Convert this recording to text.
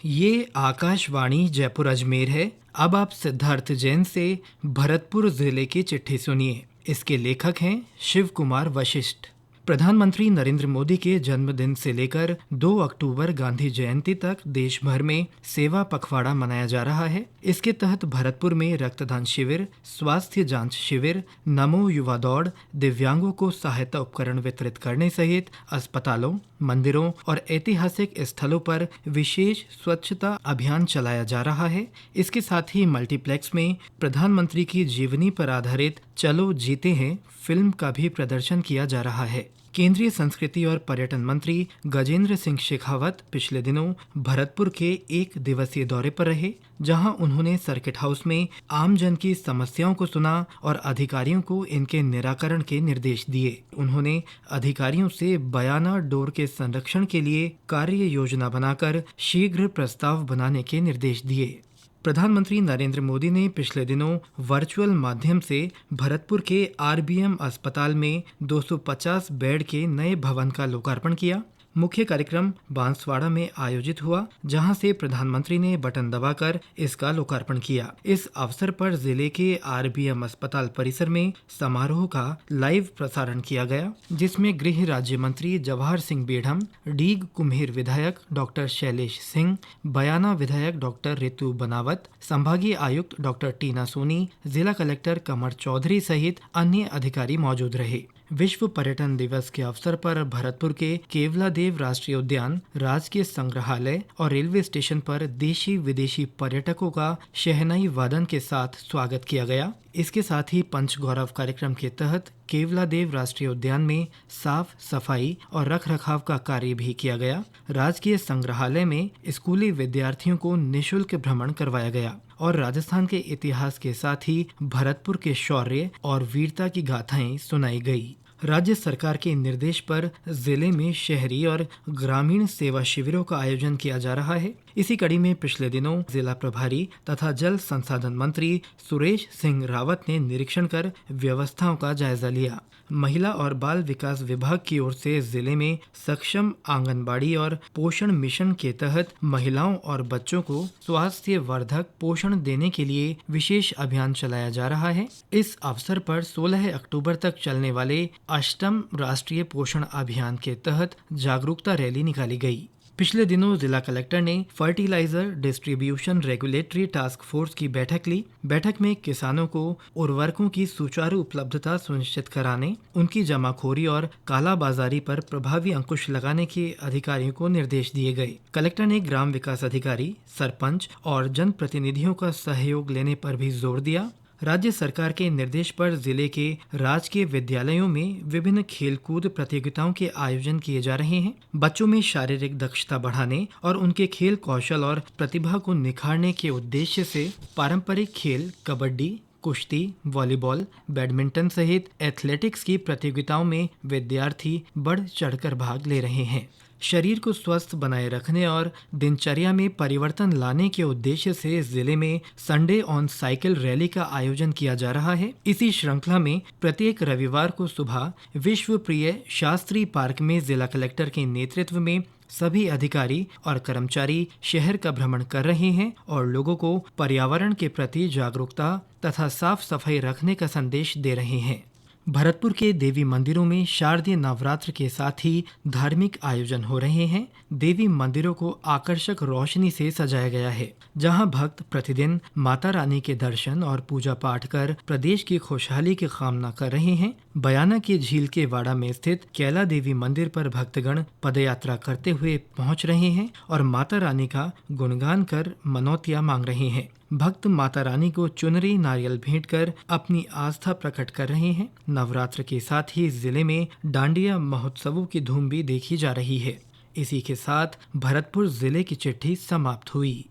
ये आकाशवाणी जयपुर अजमेर है। अब आप सिद्धार्थ जैन से भरतपुर जिले की चिट्ठी सुनिए। इसके लेखक हैं शिव कुमार वशिष्ठ। प्रधानमंत्री नरेंद्र मोदी के जन्मदिन से लेकर 2 अक्टूबर गांधी जयंती तक देश भर में सेवा पखवाड़ा मनाया जा रहा है। इसके तहत भरतपुर में रक्तदान शिविर, स्वास्थ्य जांच शिविर, नमो युवा दौड़, दिव्यांगों को सहायता उपकरण वितरित करने सहित अस्पतालों, मंदिरों और ऐतिहासिक स्थलों पर विशेष स्वच्छता अभियान चलाया जा रहा है। इसके साथ ही मल्टीप्लेक्स में प्रधानमंत्री की जीवनी पर आधारित चलो जीते हैं फिल्म का भी प्रदर्शन किया जा रहा है। केंद्रीय संस्कृति और पर्यटन मंत्री गजेंद्र सिंह शेखावत पिछले दिनों भरतपुर के 1 दिवसीय दौरे पर रहे, जहां उन्होंने सर्किट हाउस में आम जन की समस्याओं को सुना और अधिकारियों को इनके निराकरण के निर्देश दिए। उन्होंने अधिकारियों से बयाना डोर के संरक्षण के लिए कार्य योजना बनाकर शीघ्र प्रस्ताव बनाने के निर्देश दिए। प्रधानमंत्री नरेंद्र मोदी ने पिछले दिनों वर्चुअल माध्यम से भरतपुर के आरबीएम अस्पताल में 250 बेड के नए भवन का लोकार्पण किया। मुख्य कार्यक्रम बांसवाड़ा में आयोजित हुआ, जहां से प्रधानमंत्री ने बटन दबाकर इसका लोकार्पण किया। इस अवसर पर जिले के आरबीएम अस्पताल परिसर में समारोह का लाइव प्रसारण किया गया, जिसमें गृह राज्य मंत्री जवाहर सिंह बेढ़म, डीग कुम्हेर विधायक डॉक्टर शैलेश सिंह, बयाना विधायक डॉक्टर रितु बनावत, संभागीय आयुक्त डॉक्टर टीना सोनी, जिला कलेक्टर कमर चौधरी सहित अन्य अधिकारी मौजूद रहे। विश्व पर्यटन दिवस के अवसर पर भरतपुर के केवलादेव राष्ट्रीय उद्यान, राजकीय संग्रहालय और रेलवे स्टेशन पर देशी विदेशी पर्यटकों का शहनाई वादन के साथ स्वागत किया गया। इसके साथ ही पंचगौरव कार्यक्रम के तहत केवलादेव राष्ट्रीय उद्यान में साफ सफाई और रखरखाव का कार्य भी किया गया। राजकीय संग्रहालय में स्कूली विद्यार्थियों को निःशुल्क भ्रमण करवाया गया और राजस्थान के इतिहास के साथ ही भरतपुर के शौर्य और वीरता की गाथाएं सुनाई गई। राज्य सरकार के निर्देश पर जिले में शहरी और ग्रामीण सेवा शिविरों का आयोजन किया जा रहा है। इसी कड़ी में पिछले दिनों जिला प्रभारी तथा जल संसाधन मंत्री सुरेश सिंह रावत ने निरीक्षण कर व्यवस्थाओं का जायजा लिया। महिला और बाल विकास विभाग की ओर से जिले में सक्षम आंगनबाड़ी और पोषण मिशन के तहत महिलाओं और बच्चों को स्वास्थ्य वर्धक पोषण देने के लिए विशेष अभियान चलाया जा रहा है। इस अवसर पर 16 अक्टूबर तक चलने वाले 8वें राष्ट्रीय पोषण अभियान के तहत जागरूकता रैली निकाली गई। पिछले दिनों जिला कलेक्टर ने fertiliser distribution regulatory task force की बैठक ली। बैठक में किसानों को उर्वरकों की सुचारू उपलब्धता सुनिश्चित कराने, उनकी जमाखोरी और कालाबाजारी पर प्रभावी अंकुश लगाने के अधिकारियों को निर्देश दिए गए। कलेक्टर ने ग्राम विकास अधिकारी, सरपंच और जनप्रतिनिधियों का सहयोग लेने पर भी जोर दिया। राज्य सरकार के निर्देश पर जिले के राजकीय विद्यालयों में विभिन्न खेलकूद प्रतियोगिताओं के आयोजन किए जा रहे हैं। बच्चों में शारीरिक दक्षता बढ़ाने और उनके खेल कौशल और प्रतिभा को निखारने के उद्देश्य से पारंपरिक खेल कबड्डी, कुश्ती, वॉलीबॉल, बैडमिंटन सहित एथलेटिक्स की प्रतियोगिताओं में विद्यार्थी बढ़ चढ़कर भाग ले रहे हैं। शरीर को स्वस्थ बनाए रखने और दिनचर्या में परिवर्तन लाने के उद्देश्य से जिले में संडे ऑन साइकिल रैली का आयोजन किया जा रहा है। इसी श्रृंखला में प्रत्येक रविवार को सुबह विश्व प्रिय शास्त्री पार्क में जिला कलेक्टर के नेतृत्व में सभी अधिकारी और कर्मचारी शहर का भ्रमण कर रहे हैं और लोगों को पर्यावरण के प्रति जागरूकता तथा साफ सफाई रखने का संदेश दे रहे हैं। भरतपुर के देवी मंदिरों में शारदीय नवरात्र के साथ ही धार्मिक आयोजन हो रहे हैं। देवी मंदिरों को आकर्षक रोशनी से सजाया गया है, जहां भक्त प्रतिदिन माता रानी के दर्शन और पूजा पाठ कर प्रदेश की खुशहाली की कामना कर रहे हैं। बयाना के झील के वाड़ा में स्थित कैला देवी मंदिर पर भक्तगण पदयात्रा करते हुए पहुंच रहे हैं और माता रानी का गुणगान कर मनौतियां मांग रहे हैं। भक्त माता रानी को चुनरी नारियल भेंट कर अपनी आस्था प्रकट कर रहे हैं। नवरात्र के साथ ही जिले में डांडिया महोत्सवों की धूम भी देखी जा रही है। इसी के साथ भरतपुर जिले की चिट्ठी समाप्त हुई।